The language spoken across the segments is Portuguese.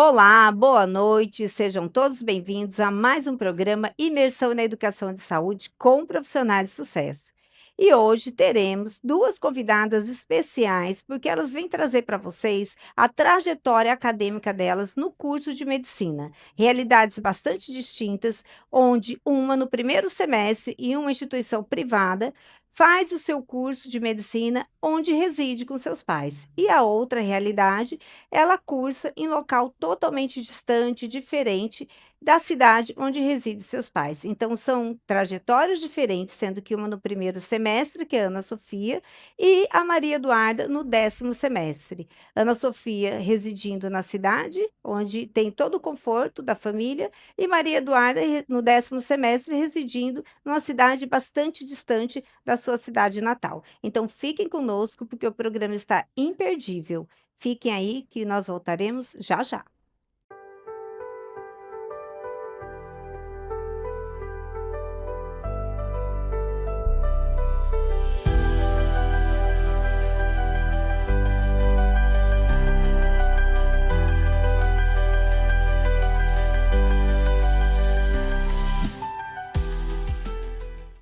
Olá, boa noite, sejam todos bem-vindos a mais um programa Imersão na Educação de Saúde com profissionais de sucesso. E hoje teremos duas convidadas especiais, porque elas vêm trazer para vocês a trajetória acadêmica delas no curso de medicina. Realidades bastante distintas, onde uma no primeiro semestre em uma instituição privada faz o seu curso de medicina onde reside com seus pais. E a outra realidade ela cursa em local totalmente distante, diferente da cidade onde residem seus pais. Então, são trajetórias diferentes, sendo que uma no primeiro semestre, que é a Ana Sofia, e a Maria Eduarda no 10º semestre. Ana Sofia residindo na cidade, onde tem todo o conforto da família, e Maria Eduarda no 10º semestre residindo numa cidade bastante distante da sua cidade natal. Então, fiquem conosco, porque o programa está imperdível. Fiquem aí que nós voltaremos já já.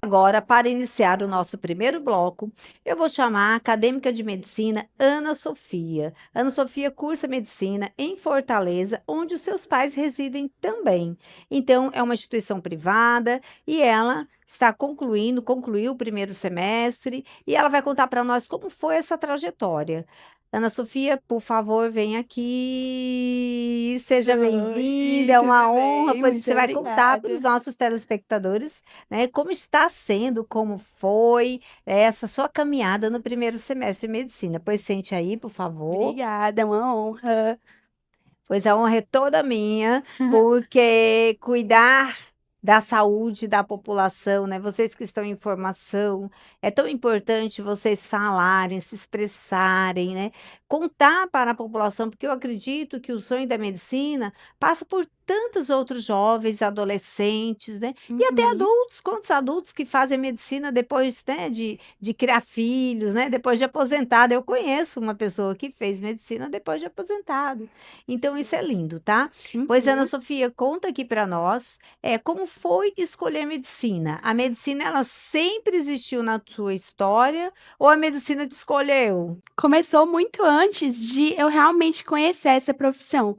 Agora, para iniciar o nosso primeiro bloco, eu vou chamar a acadêmica de medicina Ana Sofia. Ana Sofia cursa medicina em Fortaleza, onde os seus pais residem também. Então, é uma instituição privada e ela está concluiu o primeiro semestre e ela vai contar para nós como foi essa trajetória. Ana Sofia, por favor, vem aqui. Seja bem-vinda, Oi, é uma tudo honra, bem? pois Muito você vai contar para os obrigada. nossos telespectadores, né, como está sendo, como foi essa sua caminhada no primeiro semestre de medicina. Pois sente aí, por favor. Obrigada, é uma honra. Pois a honra é toda minha, porque cuidar da saúde da população, né? Vocês que estão em formação, é tão importante vocês falarem, se expressarem, né? Contar para a população, porque eu acredito que o sonho da medicina passa por tantos outros jovens, adolescentes, né? E até Uhum. adultos, quantos adultos que fazem medicina depois, né, de criar filhos, né? Depois de aposentado. Eu conheço uma pessoa que fez medicina depois de aposentado. Então, isso é Sim. lindo, tá? Pois, Ana Uhum. Sofia, conta aqui para nós, como foi escolher medicina? A medicina, ela sempre existiu na sua história ou a medicina te escolheu? Começou muito antes de eu realmente conhecer essa profissão.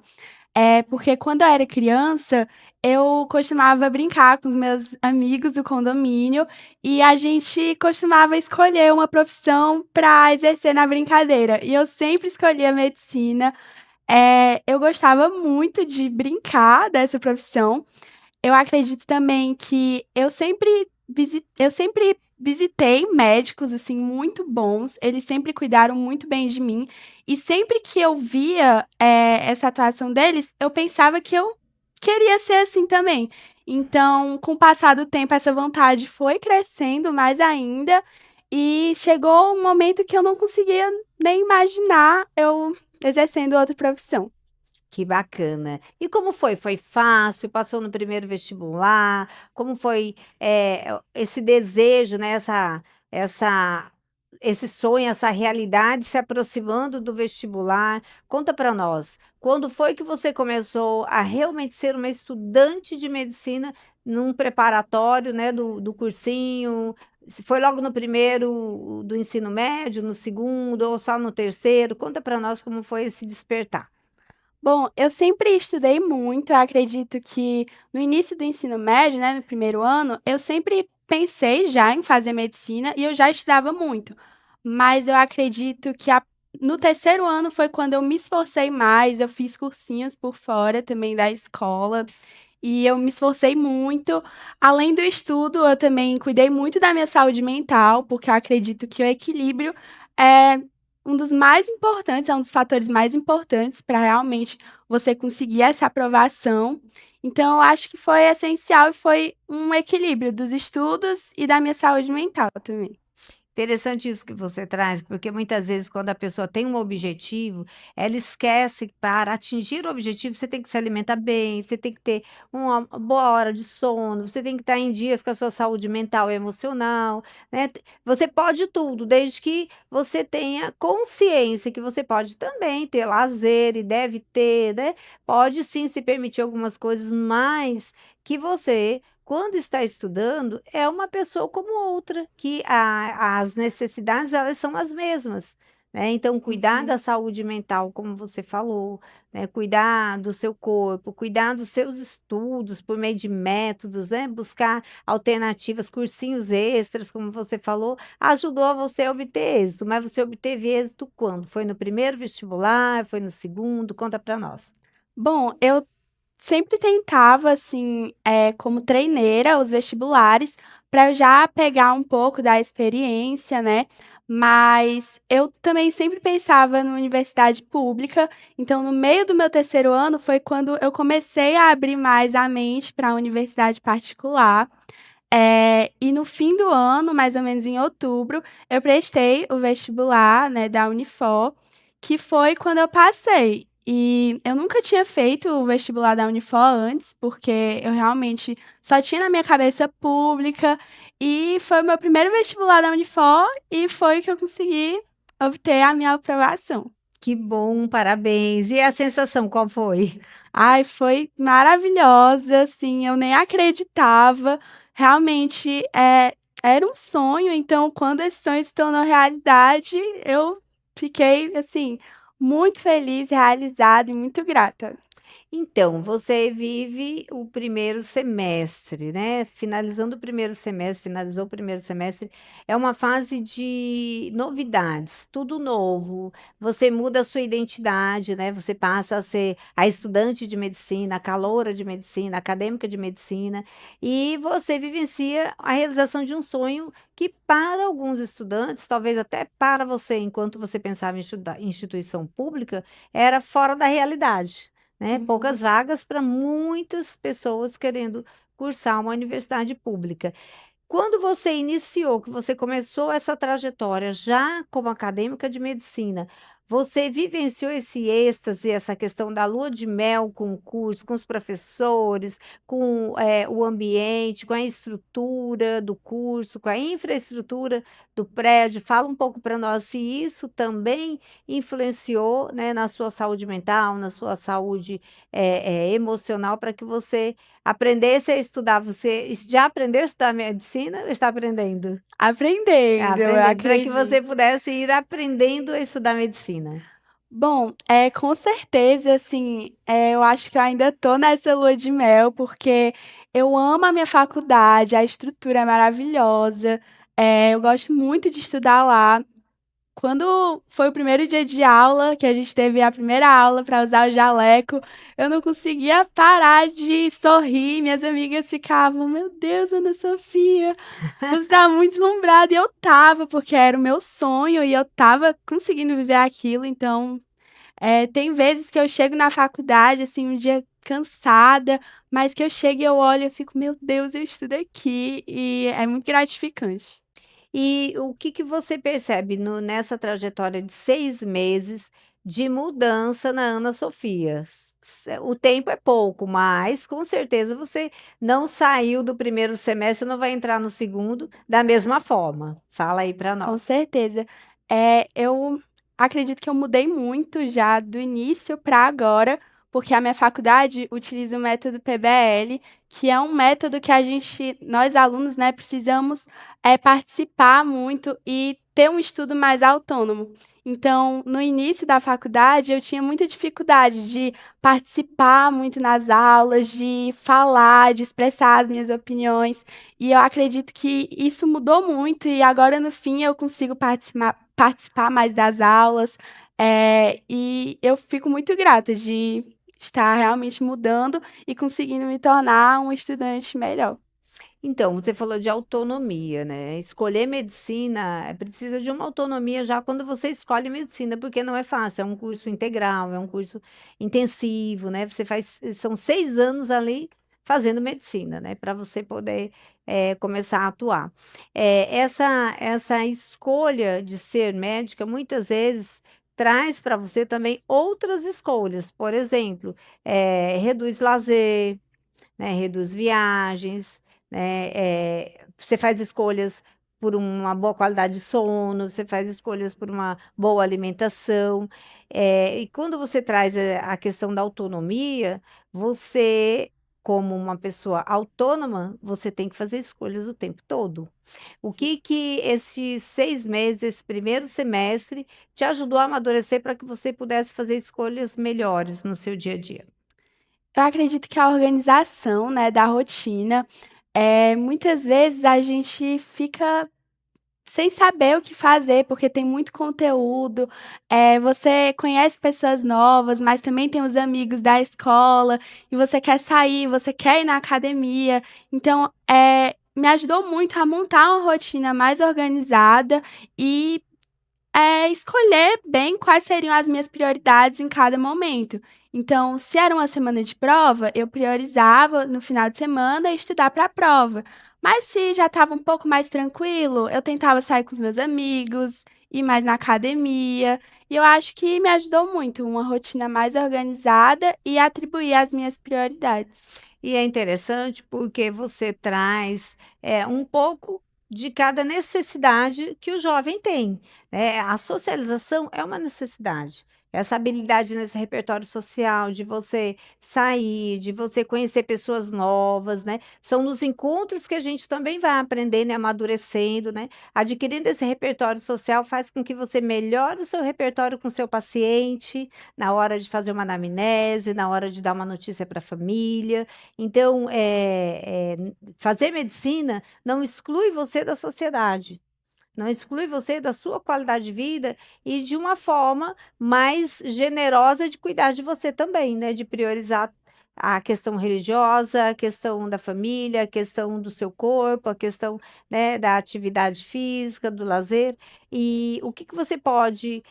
Porque quando eu era criança, eu costumava brincar com os meus amigos do condomínio e a gente costumava escolher uma profissão para exercer na brincadeira. E eu sempre escolhi a medicina. Eu gostava muito de brincar dessa profissão. Eu acredito também que eu sempre visitei médicos, assim, muito bons, eles sempre cuidaram muito bem de mim, e sempre que eu via, essa atuação deles, eu pensava que eu queria ser assim também. Então, com o passar do tempo, essa vontade foi crescendo mais ainda, e chegou um momento que eu não conseguia nem imaginar eu exercendo outra profissão. Que bacana. E como foi? Foi fácil? Passou no primeiro vestibular? Como foi, esse desejo, né, essa esse sonho, essa realidade se aproximando do vestibular? Conta para nós, quando foi que você começou a realmente ser uma estudante de medicina num preparatório, né, do cursinho? Se foi logo no primeiro do ensino médio, no segundo ou só no terceiro? Conta para nós como foi esse despertar. Bom, eu sempre estudei muito, eu acredito que no início do ensino médio, né, no primeiro ano, eu sempre pensei já em fazer medicina e eu já estudava muito. Mas eu acredito que no terceiro ano foi quando eu me esforcei mais, eu fiz cursinhos por fora também da escola e eu me esforcei muito. Além do estudo, eu também cuidei muito da minha saúde mental, porque eu acredito que o equilíbrio é um dos mais importantes, é um dos fatores mais importantes para realmente você conseguir essa aprovação. Então, eu acho que foi essencial e foi um equilíbrio dos estudos e da minha saúde mental também. Interessante isso que você traz, porque muitas vezes quando a pessoa tem um objetivo, ela esquece que para atingir o objetivo você tem que se alimentar bem, você tem que ter uma boa hora de sono, você tem que estar em dias com a sua saúde mental e emocional, né. Você pode tudo, desde que você tenha consciência que você pode também ter lazer e deve ter, né. Pode sim se permitir algumas coisas, mas que você quando está estudando, é uma pessoa como outra, que as necessidades elas são as mesmas, né, então cuidar da Uhum. saúde mental, como você falou, né, cuidar do seu corpo, cuidar dos seus estudos por meio de métodos, né, buscar alternativas, cursinhos extras, como você falou, ajudou a você a obter êxito, mas você obteve êxito quando? Foi no primeiro vestibular, foi no segundo? Conta para nós. Bom, eu sempre tentava, assim, como treineira, os vestibulares, para eu já pegar um pouco da experiência, né, mas eu também sempre pensava na universidade pública, então no meio do meu terceiro ano foi quando eu comecei a abrir mais a mente para a universidade particular, e no fim do ano, mais ou menos em outubro, eu prestei o vestibular, né, da Unifor, que foi quando eu passei. E eu nunca tinha feito o vestibular da Unifor antes, porque eu realmente só tinha na minha cabeça pública, e foi o meu primeiro vestibular da Unifor e foi que eu consegui obter a minha aprovação. Que bom, parabéns. E a sensação qual foi? Ai, foi maravilhosa, assim, eu nem acreditava. Realmente, era um sonho, então quando esse sonho se tornou realidade, eu fiquei, assim, muito feliz, realizada e muito grata. Então, você vive o primeiro semestre, né, finalizando o primeiro semestre, finalizou o primeiro semestre, é uma fase de novidades, tudo novo, você muda a sua identidade, né, você passa a ser a estudante de medicina, a caloura de medicina, a acadêmica de medicina, e você vivencia a realização de um sonho que para alguns estudantes, talvez até para você, enquanto você pensava em estudar em instituição pública, era fora da realidade. Né, Uhum. poucas vagas para muitas pessoas querendo cursar uma universidade pública. Quando você iniciou, que você começou essa trajetória já como acadêmica de medicina, você vivenciou esse êxtase, essa questão da lua de mel com o curso, com os professores, com, o ambiente, com a estrutura do curso, com a infraestrutura do prédio? Fala um pouco para nós se isso também influenciou, né, na sua saúde mental, na sua saúde, emocional, para que você aprendesse a estudar. Você já aprendeu a estudar medicina ou está aprendendo? Aprendendo, eu Aprendendo, para que você acredito. pudesse ir aprendendo a estudar medicina. Bom, com certeza, assim, eu acho que eu ainda tô nessa lua de mel, porque eu amo a minha faculdade, a estrutura é maravilhosa, eu gosto muito de estudar lá. Quando foi o primeiro dia de aula, que a gente teve a primeira aula para usar o jaleco, eu não conseguia parar de sorrir, minhas amigas ficavam: "Meu Deus, Ana Sofia, você tá muito deslumbrada", e eu estava, porque era o meu sonho e eu estava conseguindo viver aquilo, então tem vezes que eu chego na faculdade, assim, um dia cansada, mas que eu chego e eu olho e eu fico: "Meu Deus, eu estudo aqui", e é muito gratificante. E o que que você percebe nessa trajetória de 6 meses de mudança na Ana Sofia? O tempo é pouco, mas com certeza você não saiu do primeiro semestre, não vai entrar no segundo da mesma forma. Fala aí para Com nós. certeza. Eu acredito que eu mudei muito já do início para agora, porque a minha faculdade utiliza o método PBL, que é um método que nós alunos, né, precisamos, participar muito e ter um estudo mais autônomo. Então, no início da faculdade, eu tinha muita dificuldade de participar muito nas aulas, de falar, de expressar as minhas opiniões. E eu acredito que isso mudou muito e agora no fim eu consigo participar mais das aulas, e eu fico muito grata de estar realmente mudando e conseguindo me tornar um estudante melhor. Então, você falou de autonomia, né? Escolher medicina precisa de uma autonomia já quando você escolhe medicina, porque não é fácil, é um curso integral, é um curso intensivo, né? Você faz, são 6 anos ali fazendo medicina, né, para você poder, começar a atuar. Essa escolha de ser médica, muitas vezes, traz para você também outras escolhas, por exemplo, reduz lazer, né, reduz viagens, né, você faz escolhas por uma boa qualidade de sono, você faz escolhas por uma boa alimentação, e quando você traz, a questão da autonomia, você, como uma pessoa autônoma, você tem que fazer escolhas o tempo todo. O que esses 6 meses, esse primeiro semestre, te ajudou a amadurecer para que você pudesse fazer escolhas melhores no seu dia a dia? Eu acredito que a organização, né, da rotina, muitas vezes a gente fica sem saber o que fazer, porque tem muito conteúdo, você conhece pessoas novas, mas também tem os amigos da escola, e você quer sair, você quer ir na academia. Então, me ajudou muito a montar uma rotina mais organizada e escolher bem quais seriam as minhas prioridades em cada momento. Então, se era uma semana de prova, eu priorizava no final de semana estudar para a prova. Mas se já estava um pouco mais tranquilo, eu tentava sair com os meus amigos, ir mais na academia. E eu acho que me ajudou muito, uma rotina mais organizada e atribuir as minhas prioridades. E é interessante porque você traz, um pouco de cada necessidade que o jovem tem, né. A socialização é uma necessidade. Essa habilidade nesse repertório social de você sair, de você conhecer pessoas novas, né, são nos encontros que a gente também vai aprendendo e amadurecendo, né. Adquirindo esse repertório social faz com que você melhore o seu repertório com o seu paciente, na hora de fazer uma anamnese, na hora de dar uma notícia para a família. Então, fazer medicina não exclui você da sociedade, não exclui você da sua qualidade de vida e de uma forma mais generosa de cuidar de você também, né, de priorizar a questão religiosa, a questão da família, a questão do seu corpo, a questão, né, da atividade física, do lazer. E o que que você pode,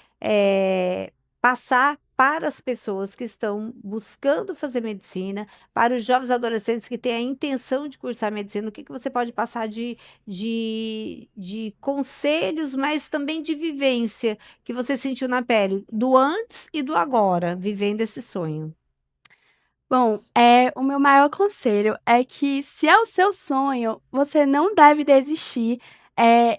passar para as pessoas que estão buscando fazer medicina, para os jovens adolescentes que têm a intenção de cursar medicina, o que que você pode passar de conselhos, mas também de vivência que você sentiu na pele, do antes e do agora, vivendo esse sonho? Bom, o meu maior conselho é que, se é o seu sonho, você não deve desistir.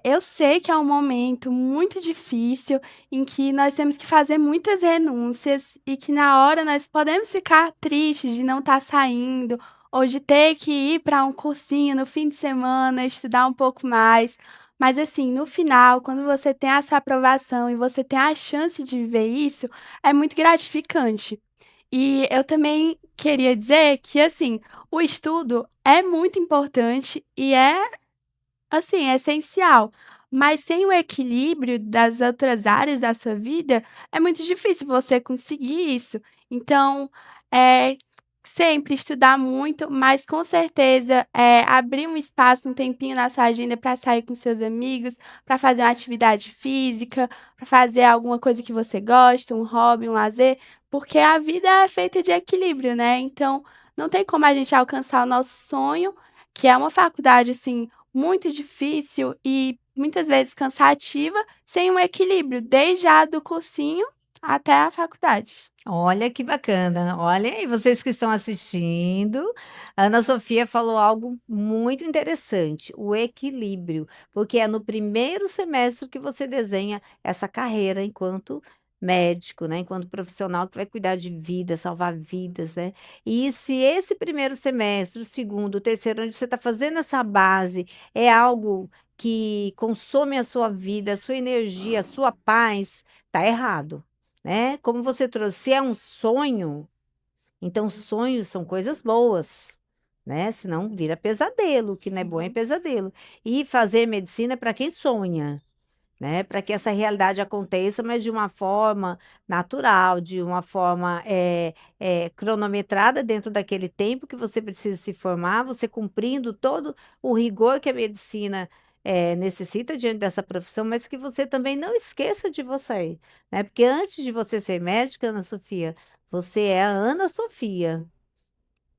Eu sei que é um momento muito difícil, em que nós temos que fazer muitas renúncias e que na hora nós podemos ficar tristes de não estar saindo ou de ter que ir para um cursinho no fim de semana, estudar um pouco mais. Mas assim, no final, quando você tem a sua aprovação e você tem a chance de viver isso, é muito gratificante. E eu também queria dizer que, assim, o estudo é muito importante e assim, é essencial, mas sem o equilíbrio das outras áreas da sua vida, é muito difícil você conseguir isso. Então, é sempre estudar muito, mas com certeza, abrir um espaço, um tempinho na sua agenda para sair com seus amigos, para fazer uma atividade física, para fazer alguma coisa que você gosta, um hobby, um lazer, porque a vida é feita de equilíbrio, né. Então, não tem como a gente alcançar o nosso sonho, que é uma faculdade, assim, muito difícil e muitas vezes cansativa, sem um equilíbrio, desde a do cursinho até a faculdade. Olha que bacana. Olha aí, vocês que estão assistindo, a Ana Sofia falou algo muito interessante, o equilíbrio, porque é no primeiro semestre que você desenha essa carreira enquanto médico, né, enquanto profissional que vai cuidar de vidas, salvar vidas, né. E se esse primeiro semestre, o segundo, o terceiro, onde você está fazendo essa base, é algo que consome a sua vida, a sua energia, a sua paz, tá errado. Né, como você trouxe, se é um sonho, então sonhos são coisas boas, né, senão vira pesadelo, o que não é bom é Uhum. pesadelo. E fazer medicina é para quem sonha, né, para que essa realidade aconteça, mas de uma forma natural, de uma forma, cronometrada dentro daquele tempo que você precisa se formar, você cumprindo todo o rigor que a medicina, necessita diante dessa profissão, mas que você também não esqueça de você, né, porque antes de você ser médica, Ana Sofia, você é a Ana Sofia.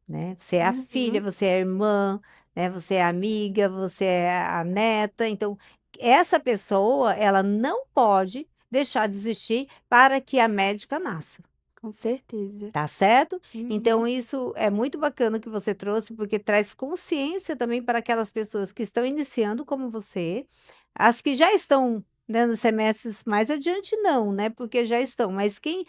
né? Você é a filha, Uhum. você é a irmã, né? Você é a amiga, você é a neta. Então, essa pessoa, ela não pode deixar de existir para que a médica nasça. Com certeza. Tá certo? Então, Uhum. isso é muito bacana que você trouxe, porque traz consciência também para aquelas pessoas que estão iniciando como você, as que já estão, né, nos semestres mais adiante, não, né? Porque já estão, mas quem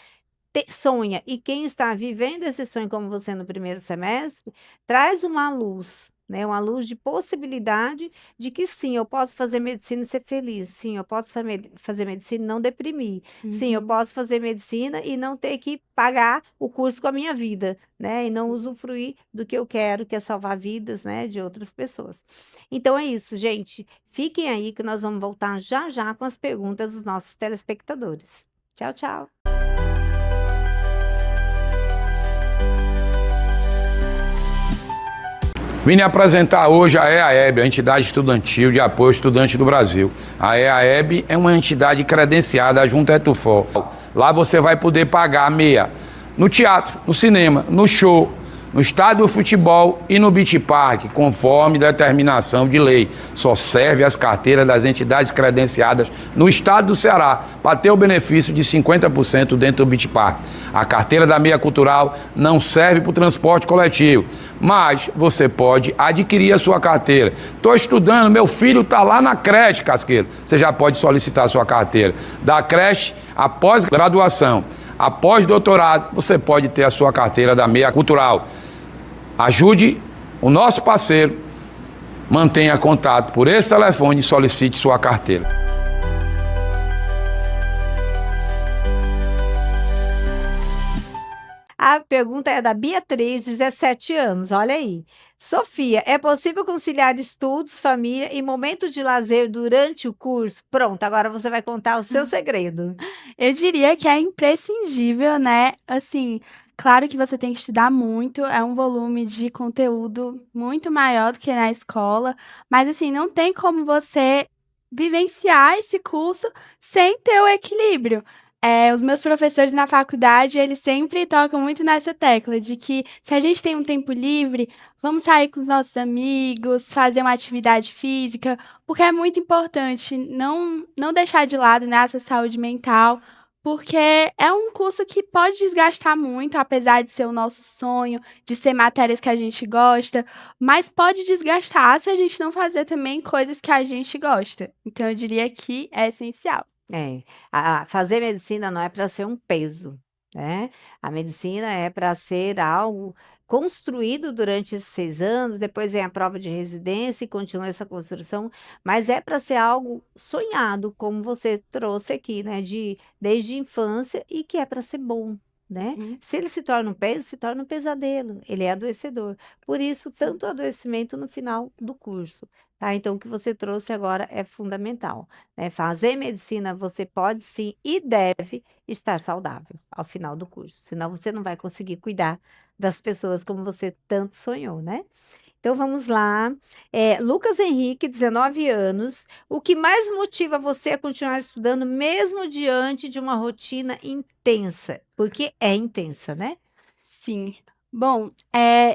sonha e quem está vivendo esse sonho como você no primeiro semestre, traz uma luz, né? Uma luz de possibilidade de que sim, eu posso fazer medicina e ser feliz. Sim, eu posso fazer medicina e não deprimir. Sim, eu Uhum. posso fazer medicina e não ter que pagar o curso com a minha vida, né? E não Sim. usufruir do que eu quero, que é salvar vidas, né, de outras pessoas. Então é isso, gente. Fiquem aí que nós vamos voltar já já com as perguntas dos nossos telespectadores. Tchau, tchau. Vim lhe apresentar hoje a EAEB, a Entidade Estudantil de Apoio Estudante do Brasil. A EAEB é uma entidade credenciada junto à ETUFOR. Lá você vai poder pagar meia no teatro, no cinema, no show, no estádio de futebol e no beach park, conforme determinação de lei. Só serve as carteiras das entidades credenciadas no estado do Ceará para ter o benefício de 50% dentro do beach park. A carteira da meia cultural não serve para o transporte coletivo, mas você pode adquirir a sua carteira. Estou estudando, meu filho está lá na creche, Casqueiro. Você já pode solicitar a sua carteira. Da creche, após graduação, após doutorado, você pode ter a sua carteira da meia cultural. Ajude o nosso parceiro, mantenha contato por esse telefone e solicite sua carteira. A pergunta é da Beatriz, 17 anos. Olha aí. Sofia, é possível conciliar estudos, família e momento de lazer durante o curso? Pronto, agora você vai contar o seu segredo. Eu diria que é imprescindível, né? Assim, claro que você tem que estudar muito, é um volume de conteúdo muito maior do que na escola, mas assim, não tem como você vivenciar esse curso sem ter o equilíbrio. Os meus professores na faculdade, eles sempre tocam muito nessa tecla de que se a gente tem um tempo livre, vamos sair com os nossos amigos, fazer uma atividade física, porque é muito importante não deixar de lado, né, essa saúde mental, porque é um curso que pode desgastar muito, apesar de ser o nosso sonho, de ser matérias que a gente gosta, mas pode desgastar se a gente não fazer também coisas que a gente gosta. Então eu diria que é essencial. É, fazer medicina não é para ser um peso, né? A medicina é para ser algo construído durante esses 6 anos, depois vem a prova de residência e continua essa construção, mas é para ser algo sonhado, como você trouxe aqui, né? Desde a infância e que é para ser bom, né? Uhum, Se ele se torna um peso, se torna um pesadelo, ele é adoecedor. Por isso, sim. tanto adoecimento no final do curso, tá? Então, o que você trouxe agora é fundamental, né? Fazer medicina você pode sim e deve estar saudável ao final do curso, senão você não vai conseguir cuidar das pessoas como você tanto sonhou, né? Então vamos lá. Lucas Henrique, 19 anos. O que mais motiva você a continuar estudando mesmo diante de uma rotina intensa? Porque é intensa, né? Sim. Bom,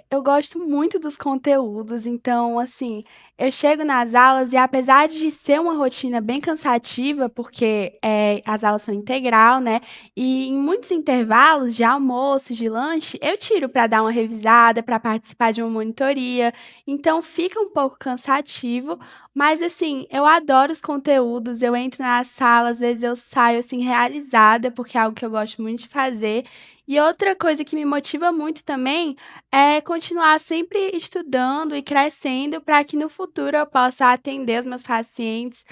eu gosto muito dos conteúdos, então, assim, eu chego nas aulas e apesar de ser uma rotina bem cansativa, porque as aulas são integral, né? E em muitos intervalos de almoço, de lanche, eu tiro para dar uma revisada, para participar de uma monitoria. Então fica um pouco cansativo, mas assim, eu adoro os conteúdos, eu entro na sala, às vezes eu saio assim realizada, porque é algo que eu gosto muito de fazer. E outra coisa que me motiva muito também é continuar sempre estudando e crescendo para que no futuro eu possa atender os meus pacientes,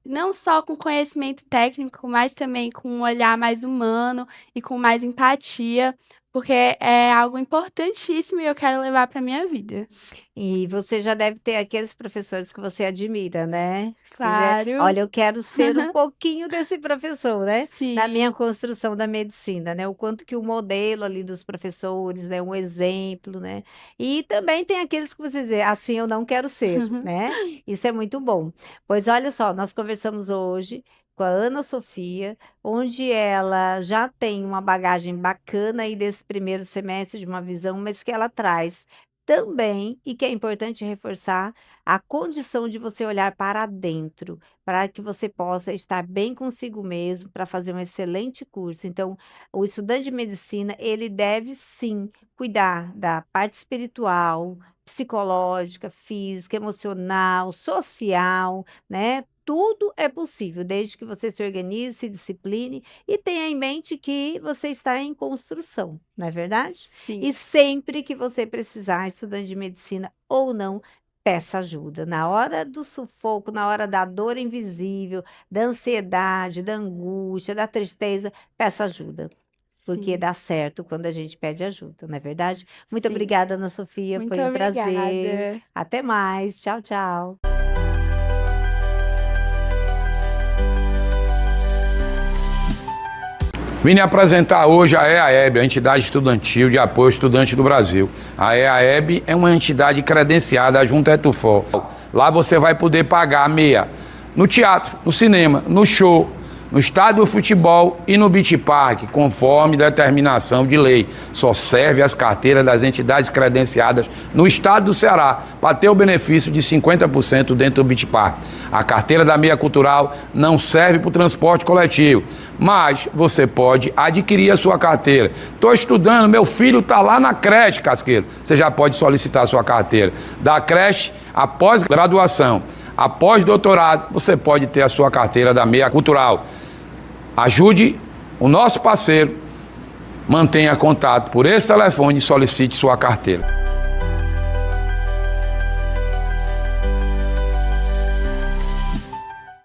não só com conhecimento técnico, mas também com um olhar mais humano e com mais empatia, porque é algo importantíssimo e eu quero levar para minha vida. E você já deve ter aqueles professores que você admira, né? Claro. Olha, eu quero ser um pouquinho desse professor, né? Na minha Sim. construção da medicina, né? O quanto que o modelo ali dos professores, né? Um exemplo, né? E também tem aqueles que você diz, assim eu não quero ser, né? Isso é muito bom. Pois olha só, nós conversamos hoje com a Ana Sofia, onde ela já tem uma bagagem bacana aí desse primeiro semestre de uma visão, mas que ela traz também, e que é importante reforçar, a condição de você olhar para dentro, para que você possa estar bem consigo mesmo, para fazer um excelente curso. Então, o estudante de medicina, ele deve sim cuidar da parte espiritual, psicológica, física, emocional, social, né? Tudo é possível, desde que você se organize, se discipline e tenha em mente que você está em construção, não é verdade? E Sim. sempre que você precisar, estudante de medicina ou não, peça ajuda. Na hora do sufoco, na hora da dor invisível, da ansiedade, da angústia, da tristeza, peça ajuda. Porque Sim, dá certo quando a gente pede ajuda, não é verdade? Muito sim. obrigada, Ana Sofia, Muito foi um prazer. obrigada. Até mais. Tchau, tchau. Vim lhe apresentar hoje a EAEB, a Entidade Estudantil de Apoio ao Estudante do Brasil. A EAEB é uma entidade credenciada junto à ETUFOL. Lá você vai poder pagar meia no teatro, no cinema, no show, no estádio de futebol e no beach park, conforme determinação de lei. Só serve as carteiras das entidades credenciadas no estado do Ceará para ter o benefício de 50% dentro do beach park. A carteira da meia cultural não serve para o transporte coletivo, mas você pode adquirir a sua carteira. Estou estudando, meu filho está lá na creche, Casqueiro. Você já pode solicitar a sua carteira. Da creche, após graduação, após doutorado, você pode ter a sua carteira da meia cultural. Ajude o nosso parceiro, mantenha contato por esse telefone e solicite sua carteira.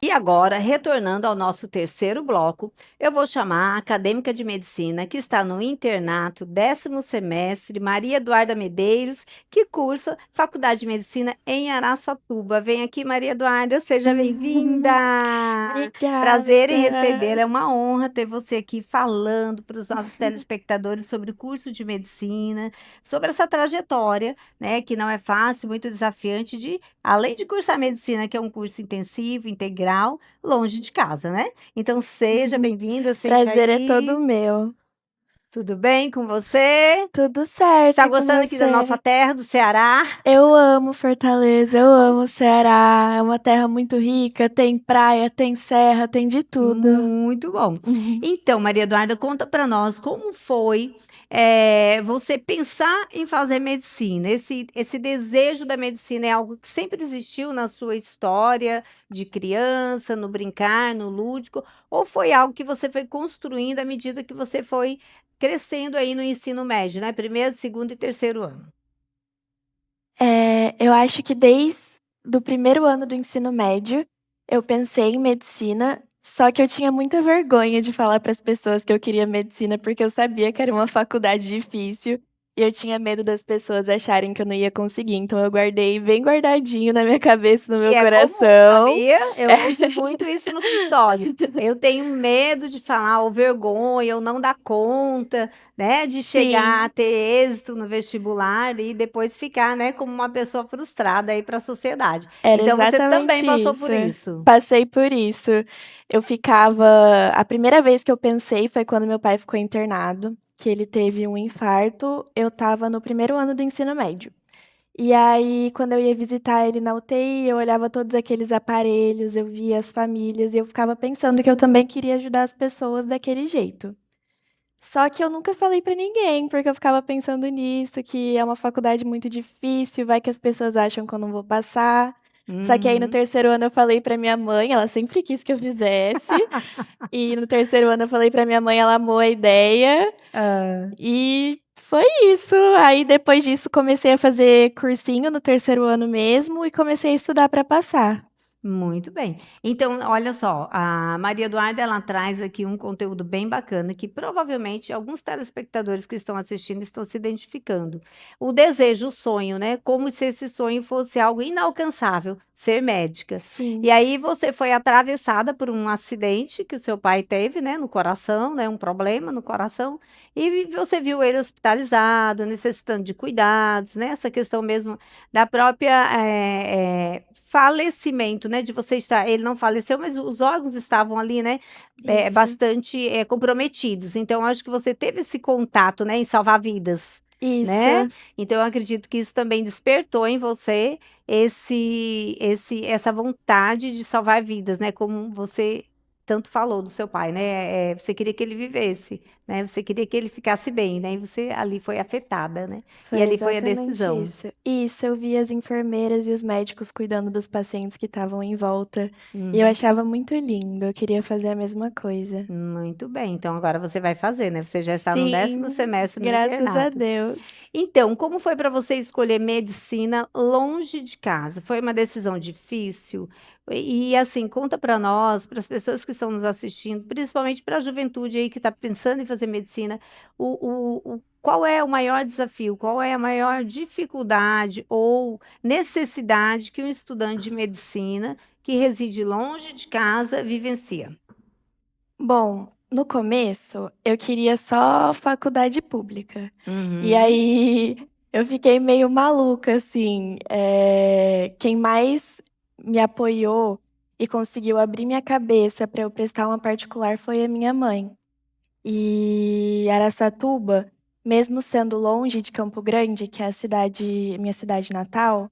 E agora, retornando ao nosso terceiro bloco, eu vou chamar a acadêmica de medicina que está no internato, 10º semestre, Maria Eduarda Medeiros, que cursa Faculdade de Medicina em Araçatuba. Vem aqui, Maria Eduarda, seja bem-vinda! Prazer em Obrigada. recebê-la, é uma honra ter você aqui falando para os nossos telespectadores sobre o curso de medicina, sobre essa trajetória, né, que não é fácil, muito desafiante de, além de cursar medicina, que é um curso intensivo, integral, longe de casa, né? Então seja bem-vinda, sente Prazer é aí. todo meu. Tudo bem com você? Tudo certo, Está e com gostando aqui da você? nossa terra, do Ceará? Eu amo Fortaleza, eu amo o Ceará. É uma terra muito rica, tem praia, tem serra, tem de tudo. Muito bom. Então, Maria Eduarda, conta para nós como foi você pensar em fazer medicina. Esse desejo da medicina é algo que sempre existiu na sua história de criança, no brincar, no lúdico, ou foi algo que você foi construindo à medida que você foi crescendo aí no ensino médio, né? Primeiro, segundo e terceiro ano. Eu acho que desde o primeiro ano do ensino médio, eu pensei em medicina, só que eu tinha muita vergonha de falar para as pessoas que eu queria medicina, porque eu sabia que era uma faculdade difícil e eu tinha medo das pessoas acharem que eu não ia conseguir. Então eu guardei bem guardadinho na minha cabeça, no meu Que é comum, coração. sabia? Eu uso muito isso no consultório. Eu tenho medo de falar, ou vergonha, ou não dar conta, né, de chegar a Sim, ter êxito no vestibular e depois ficar, né, como uma pessoa frustrada aí para a sociedade. era Então você também exatamente passou isso. por isso. Passei por isso. Eu ficava. A primeira vez que eu pensei foi quando meu pai ficou internado, que ele teve um infarto. Eu estava no primeiro ano do ensino médio. E aí, quando eu ia visitar ele na UTI, eu olhava todos aqueles aparelhos, eu via as famílias e eu ficava pensando que eu também queria ajudar as pessoas daquele jeito. Só que eu nunca falei pra ninguém, porque eu ficava pensando nisso, que é uma faculdade muito difícil, vai que as pessoas acham que eu não vou passar. Só que aí no Uhum. terceiro ano eu falei pra minha mãe, ela sempre quis que eu fizesse. E no terceiro ano eu falei pra minha mãe, ela amou a ideia. Ah, E foi isso. Aí depois disso comecei a fazer cursinho no terceiro ano mesmo e comecei a estudar pra passar. muito bem. Então, olha só, a Maria Eduarda, ela traz aqui um conteúdo bem bacana que provavelmente alguns telespectadores que estão assistindo estão se identificando. O desejo, o sonho, né? Como se esse sonho fosse algo inalcançável. ser médica. Sim. E aí você foi atravessada por um acidente que o seu pai teve, né, no coração, né, um problema no coração, e você viu ele hospitalizado, necessitando de cuidados, né, essa questão mesmo da própria falecimento, né, de você estar, ele não faleceu, mas os órgãos estavam ali, né, Isso. bastante comprometidos. Então, acho que você teve esse contato, né, em salvar vidas, né? Isso. Então, eu acredito que isso também despertou em você essa vontade de salvar vidas, né? Como você tanto falou do seu pai, né? Você queria que ele vivesse, né? Você queria que ele ficasse bem, né? E você ali foi afetada, né? Foi E ali foi a exatamente decisão. isso. Isso, eu vi as enfermeiras e os médicos cuidando dos pacientes que estavam em volta. E eu Uhum. achava muito lindo, eu queria fazer a mesma coisa. Muito bem, então agora você vai fazer, né? Você já está no 10º Sim, semestre no graças a internato. Deus. Então, como foi para você escolher medicina longe de casa? Foi uma decisão difícil? Assim, conta para nós, para as pessoas que estão nos assistindo, principalmente para a juventude aí que está pensando em fazer medicina, qual é o maior desafio? Qual é a maior dificuldade ou necessidade que um estudante de medicina que reside longe de casa vivencia? Bom, no começo eu queria só faculdade pública. E Uhum. aí eu fiquei meio maluca, assim. Quem mais me apoiou e conseguiu abrir minha cabeça para eu prestar uma particular foi a minha mãe. E Araçatuba, mesmo sendo longe de Campo Grande, que é minha cidade natal,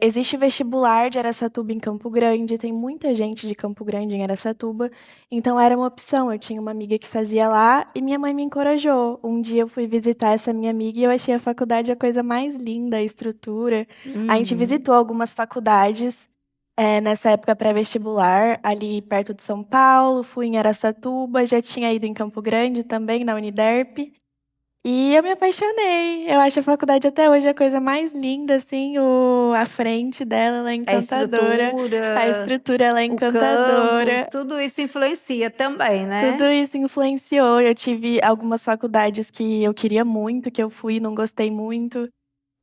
existe vestibular de Araçatuba em Campo Grande, tem muita gente de Campo Grande em Araçatuba, então era uma opção. Eu tinha uma amiga que fazia lá e minha mãe me encorajou. Um dia eu fui visitar essa minha amiga e eu achei a faculdade a coisa mais linda, a estrutura. A gente Uhum. visitou algumas faculdades, nessa época pré-vestibular, ali perto de São Paulo, fui em Araçatuba, já tinha ido em Campo Grande também, na Uniderp. E eu me apaixonei. Eu acho a faculdade até hoje a coisa mais linda, assim, a frente dela, ela é A encantadora, a estrutura, estrutura ela é o campus, encantadora. tudo isso influencia também, Tudo né? isso influenciou. Eu tive algumas faculdades que eu queria muito, que eu fui e não gostei muito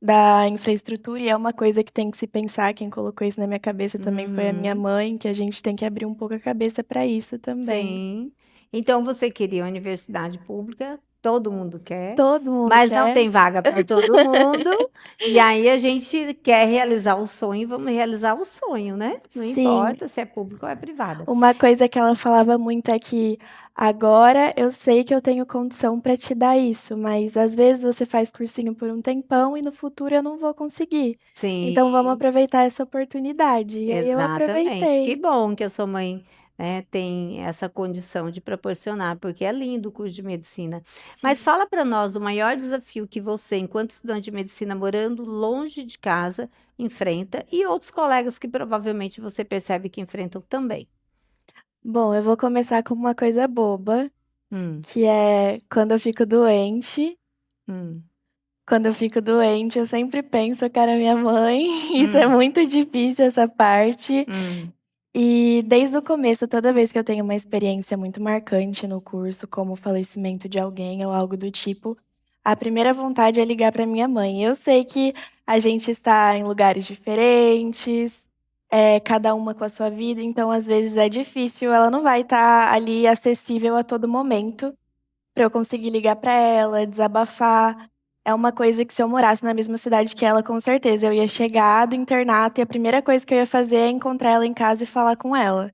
da infraestrutura, e é uma coisa que tem que se pensar. Quem colocou isso na minha cabeça também foi a minha Uhum, mãe, que a gente tem que abrir um pouco a cabeça para isso também. sim. Então você queria universidade pública, todo mundo quer, Todo mundo mas não quer. tem vaga para todo mundo. E aí a gente quer realizar o sonho, vamos realizar o sonho, né? Não Sim, importa se é público ou é privada. uma coisa que ela falava muito é que agora eu sei que eu tenho condição para te dar isso, mas às vezes você faz cursinho por um tempão e no futuro eu não vou conseguir. Sim. Então vamos aproveitar essa oportunidade. E aí eu Exatamente. Que aproveitei. bom que a sua mãe, né, tem essa condição de proporcionar, porque é lindo o curso de medicina. Mas Sim. fala para nós do maior desafio que você, enquanto estudante de medicina, morando longe de casa, enfrenta e outros colegas que provavelmente você percebe que enfrentam também. Bom, eu vou começar com uma coisa boba, Hum, que é quando eu fico doente. hum, Quando eu fico doente, eu sempre penso que era minha mãe. Isso é hum, muito difícil, essa parte. hum, E desde o começo, toda vez que eu tenho uma experiência muito marcante no curso, como o falecimento de alguém ou algo do tipo, a primeira vontade é ligar para minha mãe. Eu sei que a gente está em lugares diferentes, cada uma com a sua vida, então às vezes é difícil, ela não vai estar ali acessível a todo momento para eu conseguir ligar para ela, desabafar. É uma coisa que, se eu morasse na mesma cidade que ela, com certeza eu ia chegar do internato e a primeira coisa que eu ia fazer é encontrar ela em casa e falar com ela.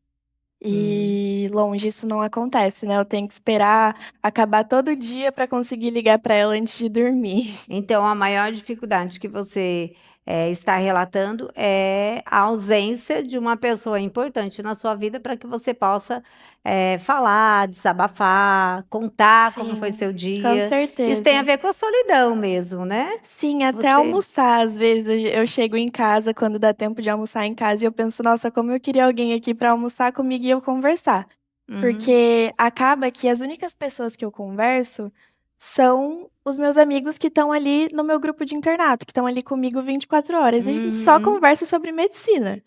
hum. E longe isso não acontece, né, eu tenho que esperar acabar todo dia para conseguir ligar para ela antes de dormir. Então, a maior dificuldade que você está relatando é a ausência de uma pessoa importante na sua vida para que você possa falar, desabafar, contar como foi Sim, seu com dia. Isso tem a certeza. ver com a solidão mesmo, né? Sim, até Você. almoçar, às vezes, eu chego em casa, quando dá tempo de almoçar em casa, e eu penso: "Nossa, como eu queria alguém aqui para almoçar comigo e eu conversar". Uhum. Porque acaba que as únicas pessoas que eu converso são os meus amigos que estão ali no meu grupo de internato, que estão ali comigo 24 horas, e a gente só Uhum. conversa sobre medicina.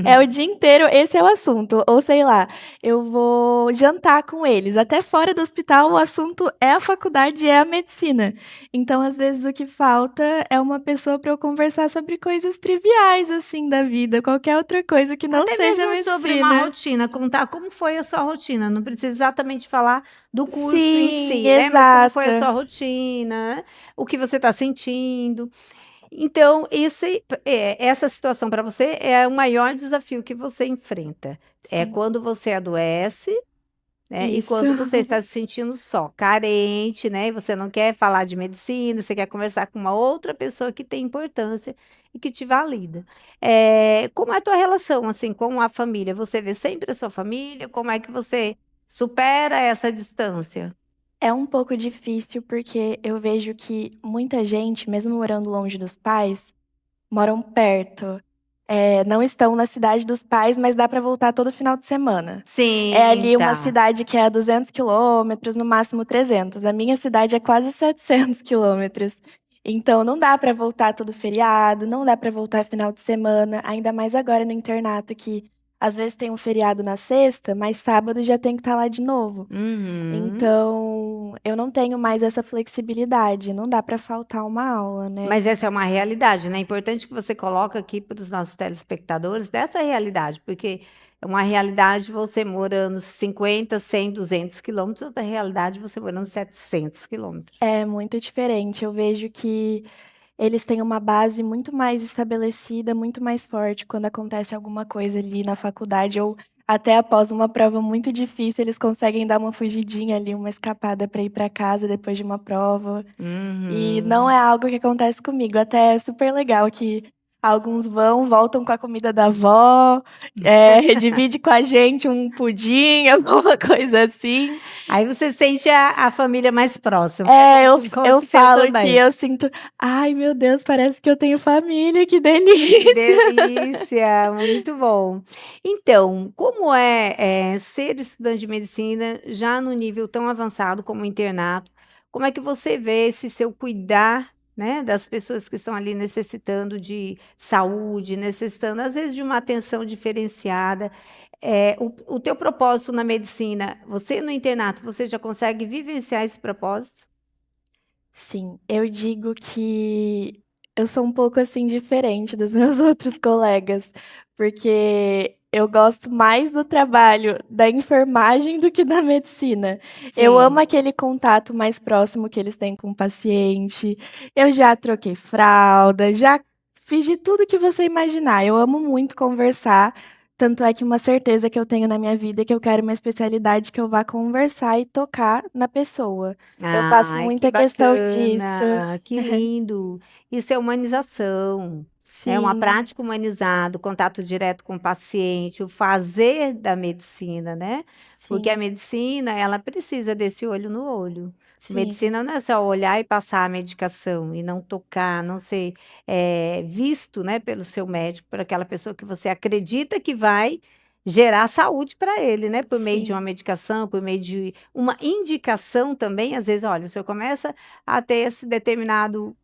É o dia inteiro, esse é o assunto. Ou sei lá, eu vou jantar com eles. Até fora do hospital, o assunto é a faculdade, é a medicina. Então, às vezes, o que falta é uma pessoa para eu conversar sobre coisas triviais, assim, da vida, qualquer outra coisa que não Até seja mesmo sobre uma medicina. rotina, contar como foi a sua rotina, não precisa exatamente falar do curso em Sim, si, né, mas como foi a exato. sua rotina, né, o que você está sentindo. Então, essa situação para você é o maior desafio que você enfrenta. É Sim, quando você adoece, né, e isso. quando você está se sentindo só, carente, né, e você não quer falar de medicina, você quer conversar com uma outra pessoa que tem importância e que te valida. Como é a tua relação, assim, com a família? Você vê sempre a sua família? Como é que você supera essa distância? É um pouco difícil, porque eu vejo que muita gente, mesmo morando longe dos pais, moram perto. Não estão na cidade dos pais, mas dá para voltar todo final de semana. É Sim, ali uma tá. cidade que é a 200 quilômetros, no máximo 300. A minha cidade é quase 700 quilômetros. Então não dá para voltar todo feriado, não dá para voltar final de semana, ainda mais agora no internato que às vezes tem um feriado na sexta, mas sábado já tem que estar lá de novo. Uhum. Então, eu não tenho mais essa flexibilidade, não dá para faltar uma aula, né. Mas essa é uma realidade, né, é importante que você coloque aqui para os nossos telespectadores dessa realidade, porque é uma realidade você morando 50, 100, 200 quilômetros, outra realidade você morando 700 quilômetros. É muito diferente, eu vejo que eles têm uma base muito mais estabelecida, muito mais forte quando acontece alguma coisa ali na faculdade ou até após uma prova muito difícil, eles conseguem dar uma fugidinha ali, uma escapada para ir para casa depois de uma prova. E não Uhum. é algo que acontece comigo, até é super legal que alguns vão, voltam com a comida da avó, divide com a gente um pudim, alguma coisa assim. Aí você sente a família mais próxima, é É, como eu se eu fosse seu falo que também. eu sinto: "Ai meu Deus, parece que eu tenho família, que Que delícia". delícia, muito bom. Então, como ser estudante de medicina já no nível tão avançado como o internato? Como é que você vê esse seu cuidar, né, das pessoas que estão ali necessitando de saúde, necessitando às vezes de uma atenção diferenciada? O teu propósito na medicina, você no internato, você já consegue vivenciar esse propósito? Sim, eu digo que eu sou um pouco, assim, diferente dos meus outros colegas, porque eu gosto mais do trabalho da enfermagem do que da medicina. Eu amo Sim. aquele contato mais próximo que eles têm com o paciente, eu já troquei fralda, já fiz de tudo que você imaginar. Eu amo muito conversar, tanto é que uma certeza que eu tenho na minha vida é que eu quero uma especialidade que eu vá conversar e tocar na pessoa. Eu faço Ai, que muita questão disso. bacana, que lindo. Isso é humanização, é uma Sim, prática humanizada, o contato direto com o paciente, o fazer da medicina, né? Porque a sim, medicina, ela precisa desse olho no olho. sim, Medicina não é só olhar e passar a medicação e não tocar, não ser visto, né, pelo seu médico, por aquela pessoa que você acredita que vai gerar saúde para ele, né? Por meio de uma sim, medicação, por meio de uma indicação também, às vezes, olha, o senhor começa a ter esse determinado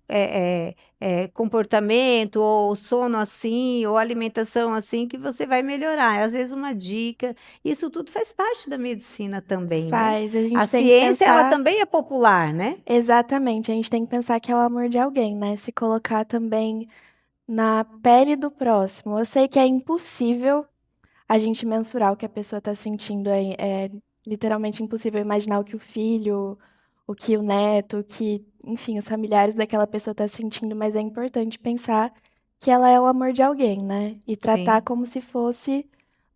comportamento, ou sono assim, ou alimentação assim, que você vai melhorar. Às vezes, uma dica. Isso tudo faz parte da medicina também, né? faz. A A gente tem que ciência, ela pensar também é popular, né? exatamente, a gente tem que pensar que é o amor de alguém, né, se colocar também na pele do próximo. Eu sei que é impossível a gente mensurar o que a pessoa está sentindo, é literalmente impossível imaginar o que o filho, o que o neto, o que, enfim, os familiares daquela pessoa tá sentindo, mas é importante pensar que ela é o amor de alguém, né, e tratar Sim. como se fosse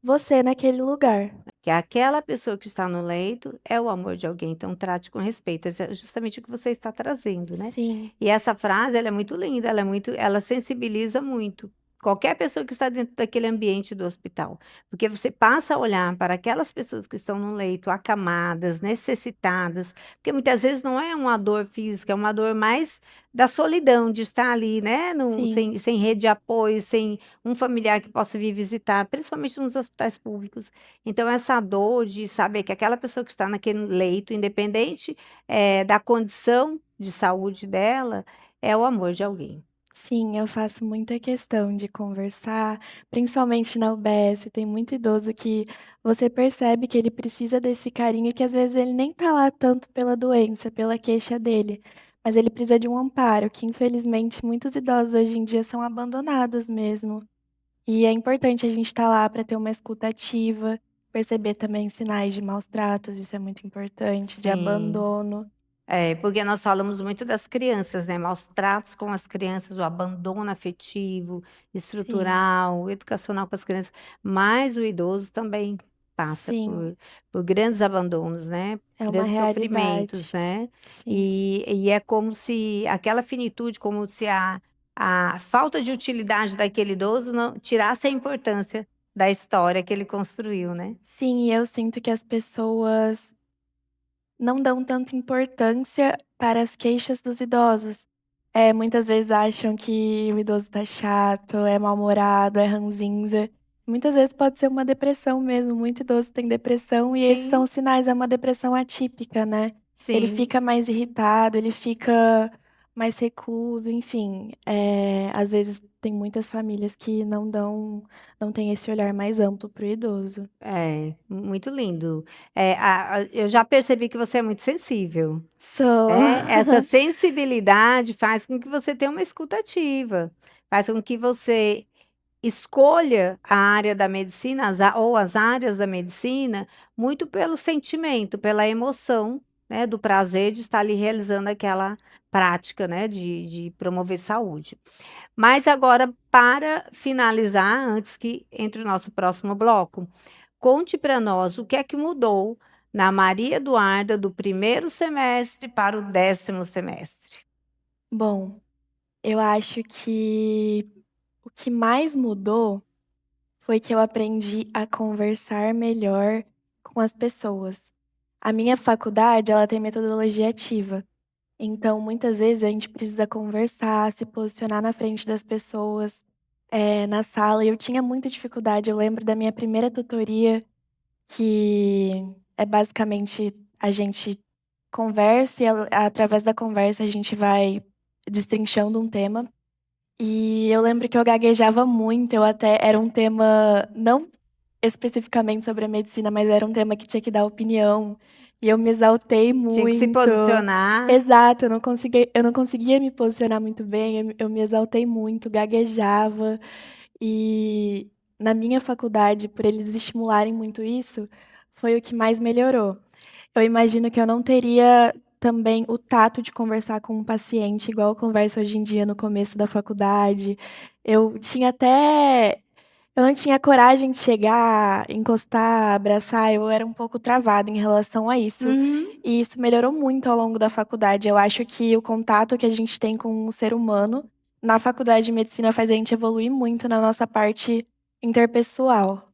você naquele lugar. Que aquela pessoa que está no leito é o amor de alguém, então trate com respeito. Isso é justamente o que você está trazendo, né? Sim, E essa frase, ela é muito linda, ela sensibiliza muito qualquer pessoa que está dentro daquele ambiente do hospital, porque você passa a olhar para aquelas pessoas que estão no leito, acamadas, necessitadas, porque muitas vezes não é uma dor física, é uma dor mais da solidão de estar ali, né? sim, Sem rede de apoio, sem um familiar que possa vir visitar, principalmente nos hospitais públicos. Então, essa dor de saber que aquela pessoa que está naquele leito, independente, da condição de saúde dela, é o amor de alguém. Sim, eu faço muita questão de conversar, principalmente na UBS, tem muito idoso que você percebe que ele precisa desse carinho e que às vezes ele nem tá lá tanto pela doença, pela queixa dele, mas ele precisa de um amparo, que infelizmente muitos idosos hoje em dia são abandonados mesmo. E é importante a gente estar lá para ter uma escuta ativa, perceber também sinais de maus tratos, isso é muito importante, de Sim. abandono. Porque nós falamos muito das crianças, né? Maus tratos com as crianças, o abandono afetivo, Sim, estrutural, educacional com as crianças, mas o idoso também passa sim, por grandes abandonos, né? é uma Grandes sofrimentos, realidade. né? Sim. E é como se aquela finitude, como se a falta de utilidade daquele idoso não tirasse a importância da história que ele construiu, né? Sim, e eu sinto que as pessoas não dão tanta importância para as queixas dos idosos. Muitas vezes acham que o idoso tá chato, é mal-humorado, é ranzinza. Muitas vezes pode ser uma depressão mesmo, muito idoso tem depressão e esses são Sim, os sinais, é uma depressão atípica, né. Ele sim. fica mais irritado, ele fica mais recluso, enfim, às vezes tem muitas famílias que não têm esse olhar mais amplo para o idoso. É, muito lindo. Eu já percebi que você é muito sensível, Sou. né? Essa sensibilidade faz com que você tenha uma escuta ativa, faz com que você escolha a área da medicina, ou as áreas da medicina, muito pelo sentimento, pela emoção, né? Do prazer de estar ali realizando aquela prática, né? De promover saúde. Mas agora, para finalizar, antes que entre o nosso próximo bloco, conte para nós o que é que mudou na Maria Eduarda do primeiro semestre para o 10º semestre. Bom, eu acho que o que mais mudou foi que eu aprendi a conversar melhor com as pessoas. A minha faculdade, ela tem metodologia ativa. Então, muitas vezes a gente precisa conversar, se posicionar na frente das pessoas, na sala. E eu tinha muita dificuldade. Eu lembro da minha primeira tutoria, que é basicamente a gente conversa e através da conversa a gente vai destrinchando um tema. E eu lembro que eu gaguejava muito, eu até era um tema não especificamente sobre a medicina, mas era um tema que tinha que dar opinião, e eu me exaltei Tinha que se muito. posicionar. Exato, eu não conseguia me posicionar muito bem, eu me exaltei muito, gaguejava, e na minha faculdade, por eles estimularem muito isso, foi o que mais melhorou. Eu imagino que eu não teria também o tato de conversar com um paciente igual eu converso hoje em dia no começo da faculdade. Eu tinha até eu não tinha coragem de chegar, encostar, abraçar, eu era um pouco travada em relação a isso. Uhum. E isso melhorou muito ao longo da faculdade. Eu acho que o contato que a gente tem com o ser humano na faculdade de medicina faz a gente evoluir muito na nossa parte interpessoal.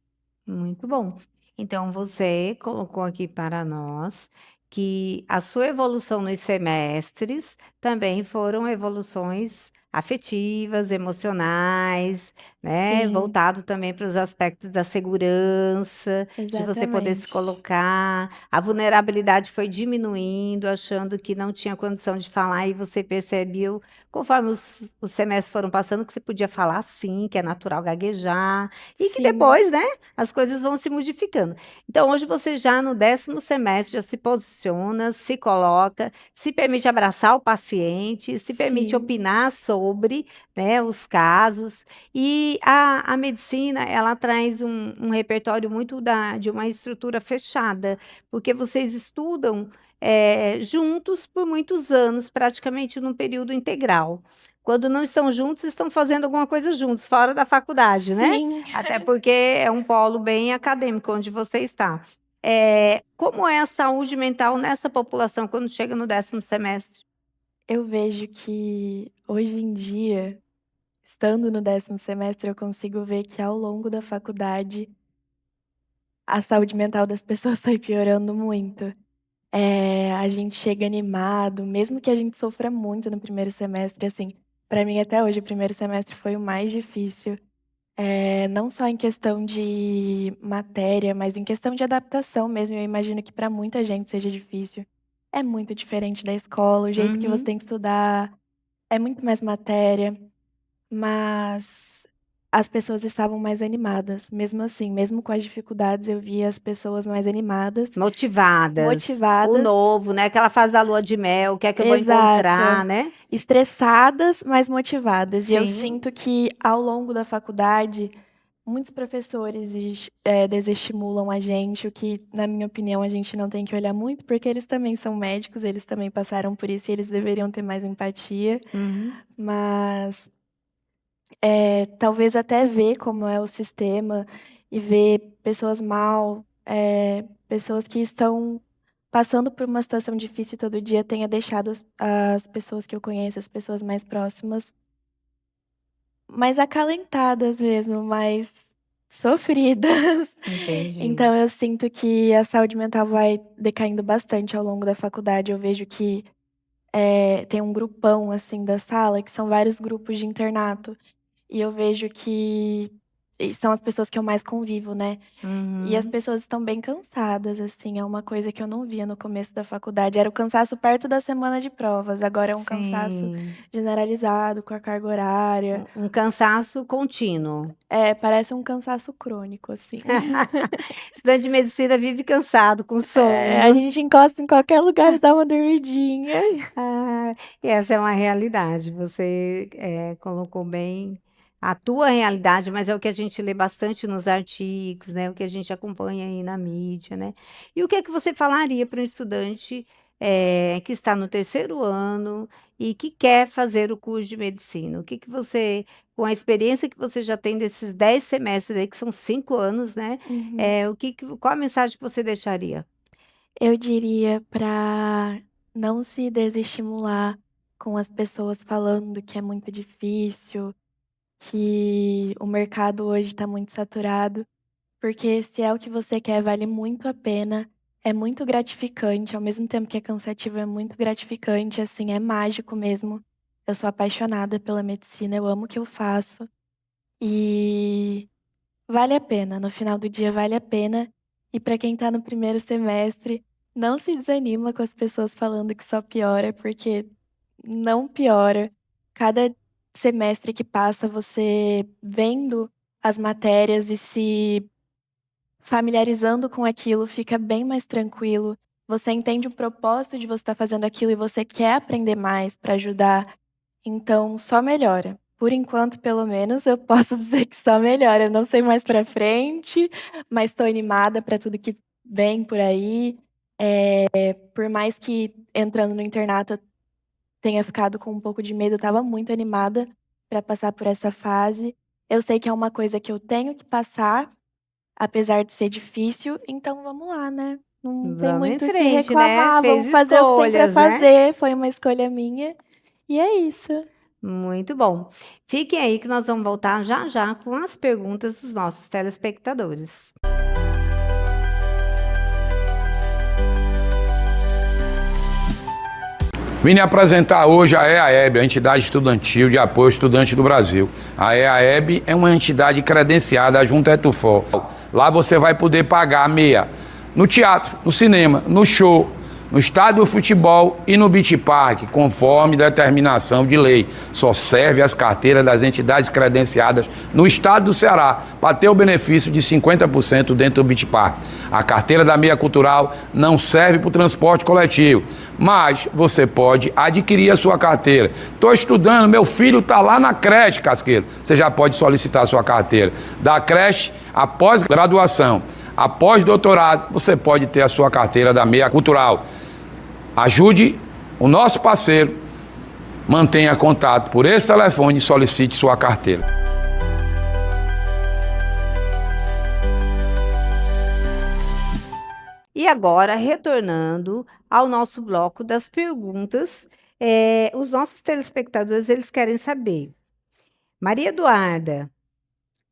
Muito bom. Então, você colocou aqui para nós que a sua evolução nos semestres também foram evoluções afetivas, emocionais, né? Sim, Voltado também para os aspectos da segurança, de você poder se exatamente. colocar. A vulnerabilidade foi diminuindo, achando que não tinha condição de falar, e você percebeu, conforme os semestres foram passando, que você podia falar sim, que é natural gaguejar, e que Sim, depois, né? As coisas vão se modificando. Então, hoje você já no 10º semestre já se posiciona, se coloca, se permite abraçar o paciente, se permite sim, opinar sobre, né, os casos. E a medicina, ela traz um repertório muito de uma estrutura fechada, porque vocês estudam juntos por muitos anos, praticamente num período integral. Quando não estão juntos, estão fazendo alguma coisa juntos, fora da faculdade, né? sim. Até porque é um polo bem acadêmico onde você está. Como é a saúde mental nessa população quando chega no 10º semestre? Eu vejo que hoje em dia, estando no 10º semestre, eu consigo ver que ao longo da faculdade, a saúde mental das pessoas foi piorando muito. A gente chega animado, mesmo que a gente sofra muito no primeiro semestre, assim, pra mim até hoje o primeiro semestre foi o mais difícil, não só em questão de matéria, mas em questão de adaptação mesmo, eu imagino que pra muita gente seja difícil. É muito diferente da escola, o jeito que você Uhum. tem que estudar, é muito mais matéria. mas as pessoas estavam mais animadas. Mesmo assim, mesmo com as dificuldades, eu via as pessoas mais animadas, Motivadas. O motivadas. novo, né? Aquela fase da lua de mel, o que é que eu vou Exato. encontrar, né? Estressadas, mas motivadas. E eu Sim. sinto que ao longo da faculdade, muitos professores desestimulam a gente, o que, na minha opinião, a gente não tem que olhar muito, porque eles também são médicos, eles também passaram por isso e eles deveriam ter mais empatia. Uhum. Mas talvez até ver como é o sistema e ver pessoas mal, pessoas que estão passando por uma situação difícil todo dia, tenha deixado as pessoas que eu conheço, as pessoas mais próximas, mais acalentadas mesmo, mais sofridas. Entendi. Então eu sinto que a saúde mental vai decaindo bastante ao longo da faculdade. Eu vejo que tem um grupão, assim, da sala, que são vários grupos de internato. E eu vejo que são as pessoas que eu mais convivo, né? E as Uhum. pessoas estão bem cansadas, assim, é uma coisa que eu não via no começo da faculdade. Era o cansaço perto da semana de provas, agora é um cansaço Sim. generalizado, com a carga horária. Um cansaço contínuo. Parece um cansaço crônico, assim. Estudante de medicina vive cansado, com A sono. gente encosta em qualquer lugar e dá uma dormidinha. Ah, e essa é uma realidade. Você colocou bem a tua realidade, mas é o que a gente lê bastante nos artigos, né? O que a gente acompanha aí na mídia, né? E o que é que você falaria para um estudante que está no terceiro ano e que quer fazer o curso de medicina? O que que você, com a experiência que você já tem desses 10 semestres aí, que são 5 anos, né? Uhum. Qual a mensagem que você deixaria? Eu diria para não se desestimular com as pessoas falando que é muito difícil, que o mercado hoje está muito saturado, porque se é o que você quer, vale muito a pena. É muito gratificante, ao mesmo tempo que é cansativo, é muito gratificante, assim, é mágico mesmo. Eu sou apaixonada pela medicina, eu amo o que eu faço e vale a pena, no final do dia vale a pena. E para quem tá no primeiro semestre, não se desanima com as pessoas falando que só piora, porque não piora. Cada semestre que passa, você vendo as matérias e se familiarizando com aquilo, fica bem mais tranquilo. Você entende o propósito de você estar fazendo aquilo e você quer aprender mais para ajudar, então só melhora. Por enquanto, pelo menos, eu posso dizer que só melhora. Eu não sei mais para frente, mas estou animada para tudo que vem por aí. Por mais que entrando no internato eu tenha ficado com um pouco de medo, eu estava muito animada para passar por essa fase. Eu sei que é uma coisa que eu tenho que passar, apesar de ser difícil, então vamos lá, né. Não tem Vamos em muito o que frente, né? reclamar, Fez vamos fazer o que tem para escolhas, né? fazer, foi uma escolha minha, e é isso. Muito bom. Fiquem aí que nós vamos voltar já já com as perguntas dos nossos telespectadores. Vim lhe apresentar hoje a EAEB, a Entidade Estudantil de Apoio ao Estudante do Brasil. A EAEB é uma entidade credenciada junto à ETUFOL. Lá você vai poder pagar meia no teatro, no cinema, no show, no estádio de futebol e no beach park, conforme determinação de lei. Só serve as carteiras das entidades credenciadas no estado do Ceará para ter o benefício de 50% dentro do beach park. A carteira da meia cultural não serve para o transporte coletivo, mas você pode adquirir a sua carteira. Estou estudando, meu filho está lá na creche, Casqueiro. Você já pode solicitar a sua carteira. Da creche, após graduação, após doutorado, você pode ter a sua carteira da meia cultural. Ajude o nosso parceiro, mantenha contato por esse telefone e solicite sua carteira. E agora, retornando ao nosso bloco das perguntas, os nossos telespectadores, eles querem saber, Maria Eduarda,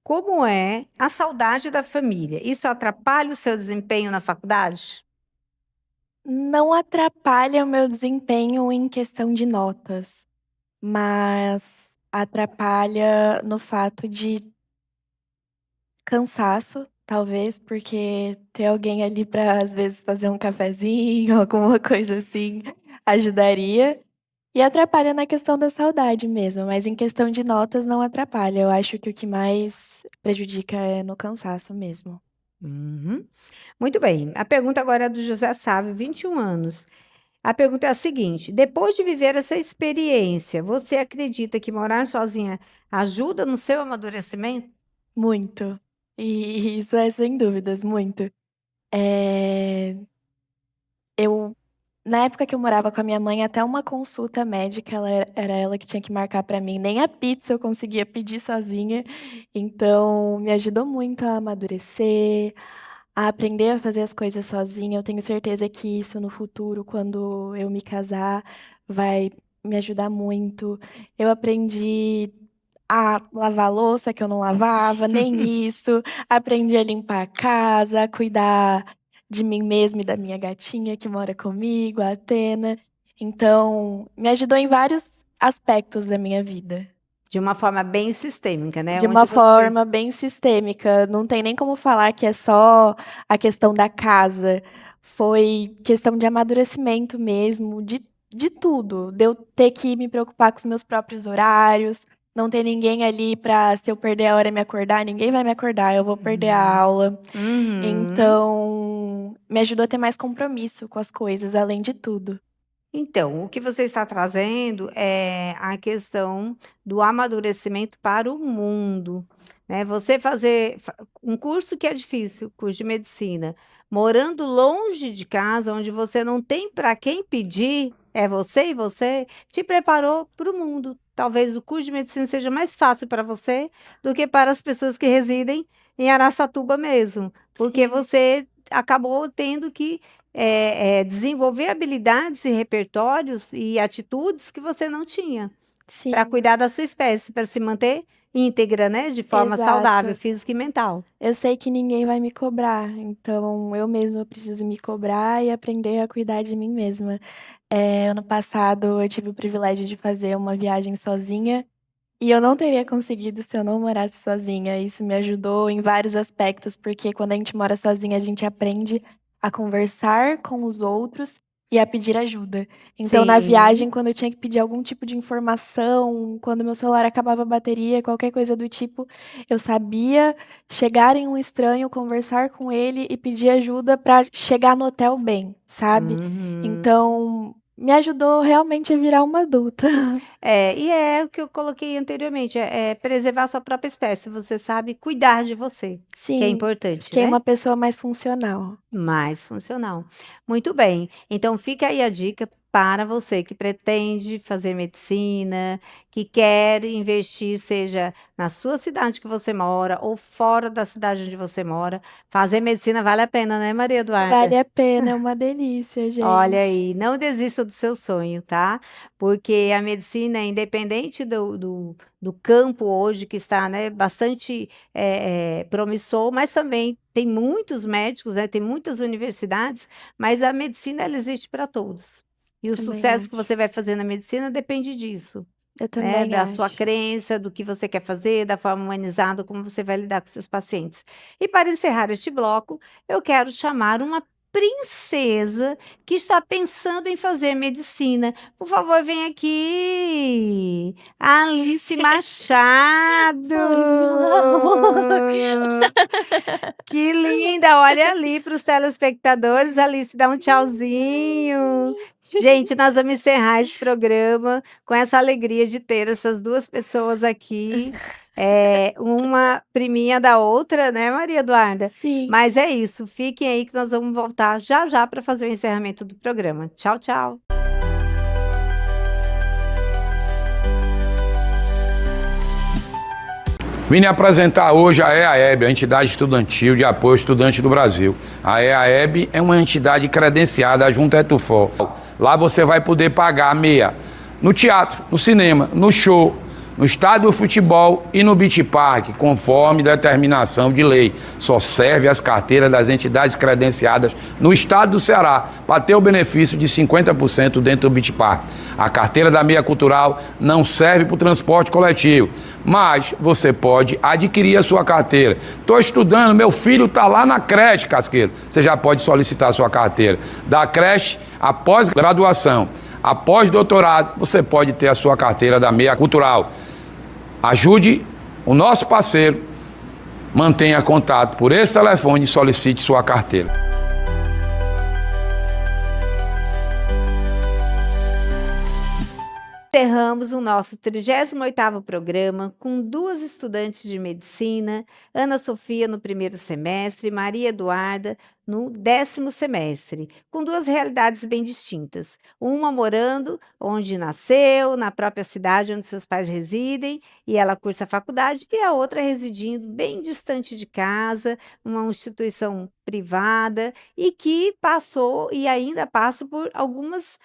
como é a saudade da família? Isso atrapalha o seu desempenho na faculdade? Não atrapalha o meu desempenho em questão de notas, mas atrapalha no fato de cansaço, talvez, porque ter alguém ali para às vezes fazer um cafezinho, alguma coisa assim, ajudaria. E atrapalha na questão da saudade mesmo, mas em questão de notas não atrapalha. Eu acho que o que mais prejudica é no cansaço mesmo. Uhum. Muito bem. A pergunta agora é do José Sávio, 21 anos. A pergunta é a seguinte: depois de viver essa experiência, você acredita que morar sozinha ajuda no seu amadurecimento? Muito. E isso é sem dúvidas, muito. Eh, eu Na época que eu morava com a minha mãe, até uma consulta médica, era ela que tinha que marcar pra mim, nem a pizza eu conseguia pedir sozinha, então me ajudou muito a amadurecer, a aprender a fazer as coisas sozinha. Eu tenho certeza que isso no futuro, quando eu me casar, vai me ajudar muito. Eu aprendi a lavar a louça que eu não lavava, nem isso. Aprendi a limpar a casa, a cuidar de mim mesma e da minha gatinha que mora comigo, a Atena. Então, me ajudou em vários aspectos da minha vida. De uma forma bem sistêmica, né? De uma forma bem sistêmica. Não tem nem como falar que é só a questão da casa. Foi questão de amadurecimento mesmo, de tudo. De eu ter que me preocupar com os meus próprios horários, não ter ninguém ali para, se eu perder a hora, me acordar, ninguém vai me acordar, eu vou perder a aula. Uhum. Então, me ajudou a ter mais compromisso com as coisas, além de tudo. Então, o que você está trazendo é a questão do amadurecimento para o mundo, né? Você fazer um curso que é difícil, curso de medicina, morando longe de casa, onde você não tem para quem pedir, é você e você, te preparou para o mundo. Talvez o curso de medicina seja mais fácil para você do que para as pessoas que residem em Araçatuba mesmo, porque Sim. você acabou tendo que desenvolver habilidades e repertórios e atitudes que você não tinha para Sim, cuidar da sua espécie, para se manter íntegra, né, de forma saudável, exato. física e mental. Eu sei que ninguém vai me cobrar, então eu mesma preciso me cobrar e aprender a cuidar de mim mesma. Ano passado eu tive o privilégio de fazer uma viagem sozinha e eu não teria conseguido se eu não morasse sozinha. Isso me ajudou em vários aspectos, porque quando a gente mora sozinha, a gente aprende a conversar com os outros e a pedir ajuda. Então, na Sim. viagem, quando eu tinha que pedir algum tipo de informação, quando meu celular acabava a bateria, qualquer coisa do tipo, eu sabia chegar em um estranho, conversar com ele e pedir ajuda para chegar no hotel bem, sabe? Uhum. Então, me ajudou realmente a virar uma adulta. E é o que eu coloquei anteriormente, é preservar a sua própria espécie, você sabe cuidar de você, que é Sim, importante, fiquei né? uma pessoa mais funcional. Mais funcional. Muito bem. Então fica aí a dica para você que pretende fazer medicina, que quer investir, seja na sua cidade que você mora ou fora da cidade onde você mora. Fazer medicina vale a pena, né, Maria Eduarda? Vale a pena, é uma delícia, Olha gente. aí, não desista do seu sonho, tá? Porque a medicina, independente do campo hoje, que está, né, bastante promissor, mas também tem muitos médicos, né, tem muitas universidades, mas a medicina ela existe para todos. E o Também sucesso que acho. você vai fazer na medicina depende disso, Eu né? também Da sua acho. crença, do que você quer fazer, da forma humanizada como você vai lidar com seus pacientes. E para encerrar este bloco, eu quero chamar uma princesa que está pensando em fazer medicina. Por favor, vem aqui. Alice Machado. Que linda! Olha ali para os telespectadores. Alice, dá um tchauzinho. Gente, nós vamos encerrar esse programa com essa alegria de ter essas duas pessoas aqui, uma priminha da outra, né, Maria Eduarda? Sim. Mas é isso, fiquem aí que nós vamos voltar já já para fazer o encerramento do programa. Tchau, tchau. Vim apresentar hoje a EAEB, a Entidade Estudantil de Apoio Estudante do Brasil. A EAEB é uma entidade credenciada junto à ETUFOL. Lá você vai poder pagar meia no teatro, no cinema, no show, no estádio de futebol e no beach park, conforme determinação de lei. Só serve as carteiras das entidades credenciadas no estado do Ceará para ter o benefício de 50% dentro do beach park. A carteira da meia cultural não serve para o transporte coletivo, mas você pode adquirir a sua carteira. Estou estudando, meu filho está lá na creche, Casqueiro. Você já pode solicitar a sua carteira. Da creche, após graduação, Após doutorado, você pode ter a sua carteira da Meia Cultural. Ajude o nosso parceiro, mantenha contato por esse telefone e solicite sua carteira. Encerramos o nosso 38º programa com duas estudantes de medicina, Ana Sofia no primeiro semestre e Maria Eduarda no 10º semestre, com duas realidades bem distintas. Uma morando onde nasceu, na própria cidade onde seus pais residem, e ela cursa a faculdade, e a outra residindo bem distante de casa, uma instituição privada, e que passou e ainda passa por algumas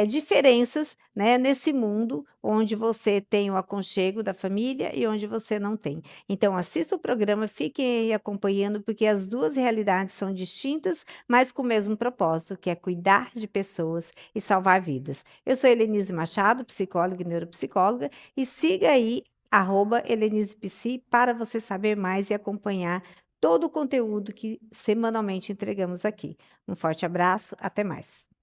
diferenças, né, nesse mundo onde você tem o aconchego da família e onde você não tem. Então, assista o programa, fiquem aí acompanhando, porque as duas realidades são distintas, mas com o mesmo propósito, que é cuidar de pessoas e salvar vidas. Eu sou Helenise Machado, psicóloga e neuropsicóloga, e siga aí, @Helenisepsi, para você saber mais e acompanhar todo o conteúdo que semanalmente entregamos aqui. Um forte abraço, até mais.